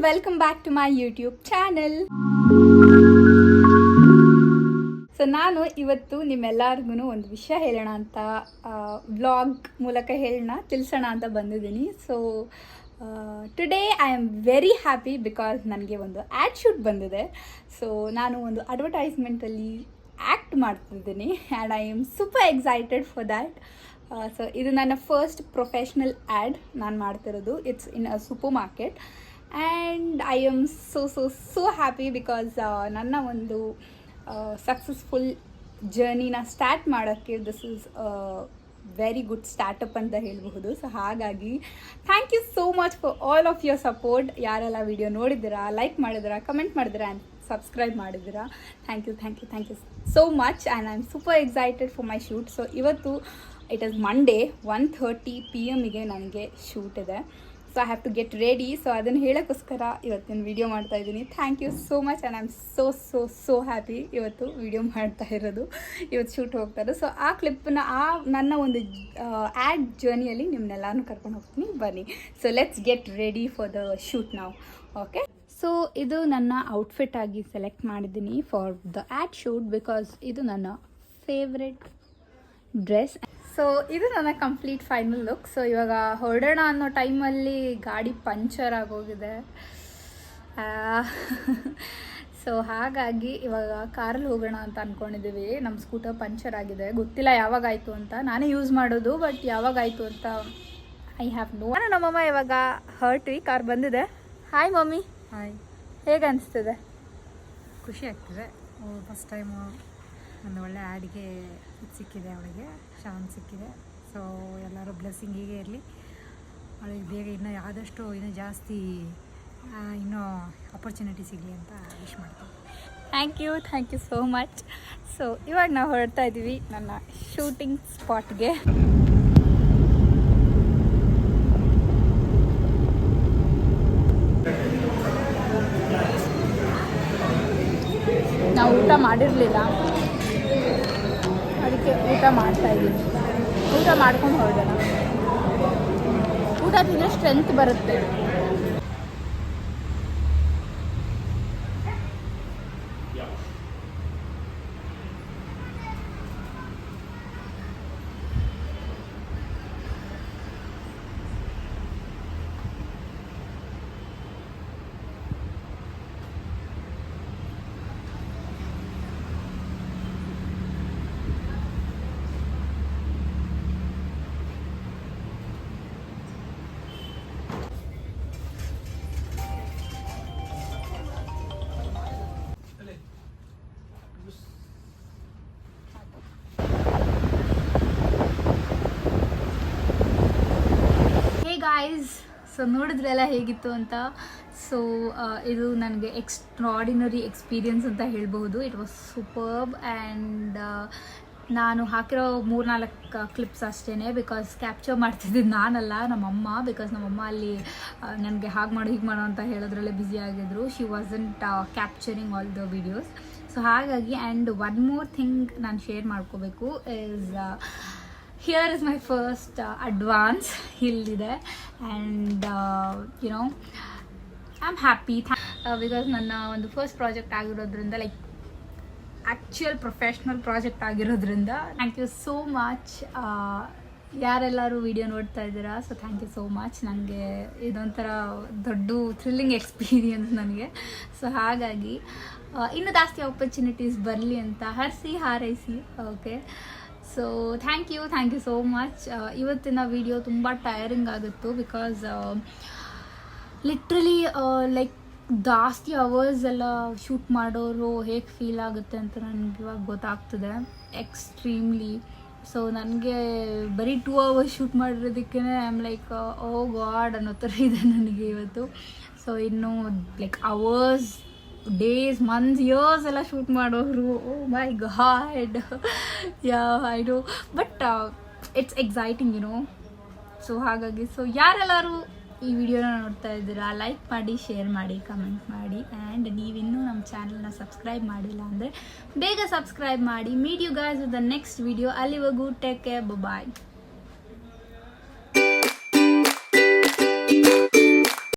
welcome back to my YouTube channel. So ನಾನು ಇವತ್ತು ನಿಮ್ಮೆಲ್ಲರಿಗೂ ಒಂದು ವಿಷಯ ಹೇಳೋಣ ಅಂತ ವ್ಲಾಗ್ ಮೂಲಕ ತಿಳಿಸೋಣ ಅಂತ ಬಂದಿದ್ದೀನಿ. So today I am very happy because ನನಗೆ ಒಂದು ಆ್ಯಡ್ ಶೂಟ್ ಬಂದಿದೆ. ಸೊ ನಾನು ಒಂದು ಅಡ್ವರ್ಟೈಸ್ಮೆಂಟಲ್ಲಿ ಆ್ಯಕ್ಟ್ ಮಾಡ್ತಿದ್ದೀನಿ and I am super excited for that. So ಇದು ನನ್ನ ಫಸ್ಟ್ ಪ್ರೊಫೆಷ್ನಲ್ ಆ್ಯಡ್ ನಾನು ಮಾಡ್ತಿರೋದು. It's in a supermarket and I am so happy because ನನ್ನ ಒಂದು ಸಕ್ಸಸ್ಫುಲ್ ಜರ್ನಿನ ಸ್ಟಾರ್ಟ್ ಮಾಡೋಕ್ಕೆ this is very good startup ಅಂತ ಹೇಳಬಹುದು. ಸೊ ಹಾಗಾಗಿ thank you so much for all of your support. ಯಾರೆಲ್ಲ ವಿಡಿಯೋ ನೋಡಿದ್ದೀರಾ, ಲೈಕ್ ಮಾಡಿದ್ದೀರಾ, ಕಮೆಂಟ್ ಮಾಡಿದ್ದೀರಾ ಆ್ಯಂಡ್ ಸಬ್ಸ್ಕ್ರೈಬ್ ಮಾಡಿದ್ದೀರಾ, thank you so much and I am super excited for my shoot. So ಇವತ್ತು it is Monday 1:30 PM ನನಗೆ shoot ಇದೆ. So I have to get ready. So ಅದನ್ನು ಹೇಳೋಕ್ಕೋಸ್ಕರ ಇವತ್ತಿನ ವಿಡಿಯೋ ಮಾಡ್ತಾಯಿದ್ದೀನಿ. Thank you so much and I am so happy ಇವತ್ತು video ಮಾಡ್ತಾ ಇರೋದು, ಇವತ್ತು ಶೂಟ್ ಹೋಗ್ತಾ ಇರೋದು. ಸೊ ಆ ಕ್ಲಿಪ್ಪನ್ನ ನನ್ನ ಒಂದು ಆ್ಯಡ್ ಜರ್ನಿಯಲ್ಲಿ ನಿಮ್ಮನ್ನೆಲ್ಲನೂ ಕರ್ಕೊಂಡು ಹೋಗ್ತೀನಿ, ಬನ್ನಿ. So let's get ready for the shoot ನಾವು. ಓಕೆ, ಸೊ ಇದು ನನ್ನ ಔಟ್ಫಿಟ್ ಆಗಿ ಸೆಲೆಕ್ಟ್ ಮಾಡಿದ್ದೀನಿ for the add shoot because ಇದು ನನ್ನ ಫೇವ್ರೆಟ್ ಡ್ರೆಸ್. ಸೊ ಇದು ನನ್ನ ಕಂಪ್ಲೀಟ್ ಫೈನಲ್ ಲುಕ್. ಸೊ ಇವಾಗ ಹೊರಡೋಣ ಅನ್ನೋ ಟೈಮಲ್ಲಿ ಗಾಡಿ ಪಂಚರ್ ಆಗೋಗಿದೆ. ಸೊ ಹಾಗಾಗಿ ಇವಾಗ ಕಾರಲ್ಲಿ ಹೋಗೋಣ ಅಂತ ಅಂದ್ಕೊಂಡಿದ್ದೀವಿ. ನಮ್ಮ ಸ್ಕೂಟರ್ ಪಂಚರ್ ಆಗಿದೆ, ಗೊತ್ತಿಲ್ಲ ಯಾವಾಗಾಯಿತು ಅಂತ. ನಾನೇ ಯೂಸ್ ಮಾಡೋದು, ಬಟ್ ಯಾವಾಗಾಯಿತು ಅಂತ ಐ ಹ್ಯಾವ್ ನೋ. ನಮ್ಮಮ್ಮ ಇವಾಗ ಹೊರಟ್ವಿ, ಕಾರ್ ಬಂದಿದೆ. Hi mummy. ಹಾಯ್. ಹೇಗೆ ಅನಿಸ್ತಿದೆ? ಖುಷಿ ಆಗ್ತಿದೆ. ಫಸ್ಟ್ ಟೈಮು ಒಂದು ಒಳ್ಳೆ ಆ್ಯಡ್ಗೆ ಸಿಕ್ಕಿದೆ, ಅವಳಿಗೆ ಚಾನ್ಸ್ ಸಿಕ್ಕಿದೆ. ಸೊ ಎಲ್ಲರೂ ಬ್ಲೆಸ್ಸಿಂಗ್ ಹೀಗೆ ಇರಲಿ, ಅವಳಿಗೆ ಬೇಗ ಇನ್ನೂ ಆದಷ್ಟು ಇನ್ನೂ ಜಾಸ್ತಿ ಇನ್ನೂ ಆಪರ್ಚುನಿಟಿ ಸಿಗಲಿ ಅಂತ ವಿಶ್ ಮಾಡ್ತೀನಿ. Thank you so much. So ಇವಾಗ ನಾವು ಹೊರಡ್ತಾ ಇದ್ದೀವಿ ನನ್ನ ಶೂಟಿಂಗ್ ಸ್ಪಾಟ್ಗೆ. ನಾವು ಊಟ ಮಾಡಿರಲಿಲ್ಲ, ಅದಕ್ಕೆ ಊಟ ಮಾಡ್ತಾಯಿದ್ದೀನಿ. ಊಟ ಮಾಡ್ಕೊಂಡು ಹೊರಡೋಣ. ಊಟ ತಿಂದರೆ ಸ್ಟ್ರೆಂತ್ ಬರುತ್ತೆ. ಗಾಯ್ಸ್, ಸೊ ನೋಡಿದ್ರೆಲ್ಲ ಹೇಗಿತ್ತು ಅಂತ. ಸೊ ಇದು ನನಗೆ ಎಕ್ಸ್ಟ್ರಾಡಿನರಿ ಎಕ್ಸ್ಪೀರಿಯನ್ಸ್ ಅಂತ ಹೇಳ್ಬಹುದು. ಇಟ್ ವಾಸ್ ಸೂಪರ್ಬ್ ಆ್ಯಂಡ್ ನಾನು ಹಾಕಿರೋ 3-4 ಕ್ಲಿಪ್ಸ್ ಅಷ್ಟೇ, ಬಿಕಾಸ್ ಕ್ಯಾಪ್ಚರ್ ಮಾಡ್ತಿದ್ದಿದ್ದು ನಾನಲ್ಲ, ನಮ್ಮಮ್ಮ. ಬಿಕಾಸ್ ನಮ್ಮಮ್ಮ ಅಲ್ಲಿ ನನಗೆ ಹಾಗೆ ಮಾಡು ಹೀಗೆ ಮಾಡು ಅಂತ ಹೇಳೋದ್ರಲ್ಲೇ ಬ್ಯುಸಿ ಆಗಿದ್ರು. She wasn't capturing all the videos. So ಹಾಗಾಗಿ ಆ್ಯಂಡ್ ಒನ್ ಮೋರ್ ಥಿಂಗ್ ನಾನು ಶೇರ್ ಮಾಡ್ಕೋಬೇಕು is here is my first advance ಇಲ್ಲಿದೆ and you know I am happy because ನನ್ನ ಒಂದು ಫಸ್ಟ್ ಪ್ರಾಜೆಕ್ಟ್ ಆಗಿರೋದ್ರಿಂದ, ಲೈಕ್ ಆ್ಯಕ್ಚುಯಲ್ ಪ್ರೊಫೆಷ್ನಲ್ ಪ್ರಾಜೆಕ್ಟ್ ಆಗಿರೋದ್ರಿಂದ thank you so much. ಯಾರೆಲ್ಲರೂ video ನೋಡ್ತಾ ಇದ್ದೀರಾ, so thank you so much. ನನಗೆ ಇದೊಂಥರ ದೊಡ್ಡ ಥ್ರಿಲ್ಲಿಂಗ್ ಎಕ್ಸ್ಪೀರಿಯನ್ಸ್ ನನಗೆ. ಸೊ ಹಾಗಾಗಿ ಇನ್ನೂ ಜಾಸ್ತಿ ಆಪರ್ಚುನಿಟೀಸ್ ಬರಲಿ ಅಂತ ಹಾರೈಸಿ. Okay, so thank you so much. ಇವತ್ತಿನ ವಿಡಿಯೋ ತುಂಬ ಟಯರಿಂಗ್ ಆಗಿತ್ತು ಬಿಕಾಸ್ ಲಿಟ್ರಲಿ ಲೈಕ್ ಜಾಸ್ತಿ ಅವರ್ಸ್ ಎಲ್ಲ ಶೂಟ್ ಮಾಡೋರು ಹೇಗೆ ಫೀಲ್ ಆಗುತ್ತೆ ಅಂತ ನನಗೆ ಇವಾಗ ಗೊತ್ತಾಗ್ತದೆ ಎಕ್ಸ್ಟ್ರೀಮ್ಲಿ. ಸೊ ನನಗೆ ಬರೀ 2 hours ಶೂಟ್ ಮಾಡಿರೋದಕ್ಕೇ I am like oh god ಅನ್ನೋ ಥರ ಇದೆ ನನಗೆ ಇವತ್ತು. ಸೊ ಇನ್ನು like hours, days, months, years ಎಲ್ಲ ಶೂಟ್ ಮಾಡೋರು, oh my god. I do, but it's exciting you know. So ಹಾಗಾಗಿ ಸೊ ಯಾರೆಲ್ಲರೂ ಈ ವಿಡಿಯೋನ ನೋಡ್ತಾ ಇದ್ದೀರಾ, ಲೈಕ್ ಮಾಡಿ, ಶೇರ್ ಮಾಡಿ, ಕಮೆಂಟ್ ಮಾಡಿ ಆ್ಯಂಡ್ ನೀವಿನ್ನೂ ನಮ್ಮ ಚಾನಲ್ನ ಸಬ್ಸ್ಕ್ರೈಬ್ ಮಾಡಿಲ್ಲ ಅಂದರೆ ಬೇಗ ಸಬ್ಸ್ಕ್ರೈಬ್ ಮಾಡಿ. Meet you guys with the next video. ಅಲ್ಲಿವರೆಗೂ ಟೇಕ್ ಕೇರ್, ಬಾಯ್.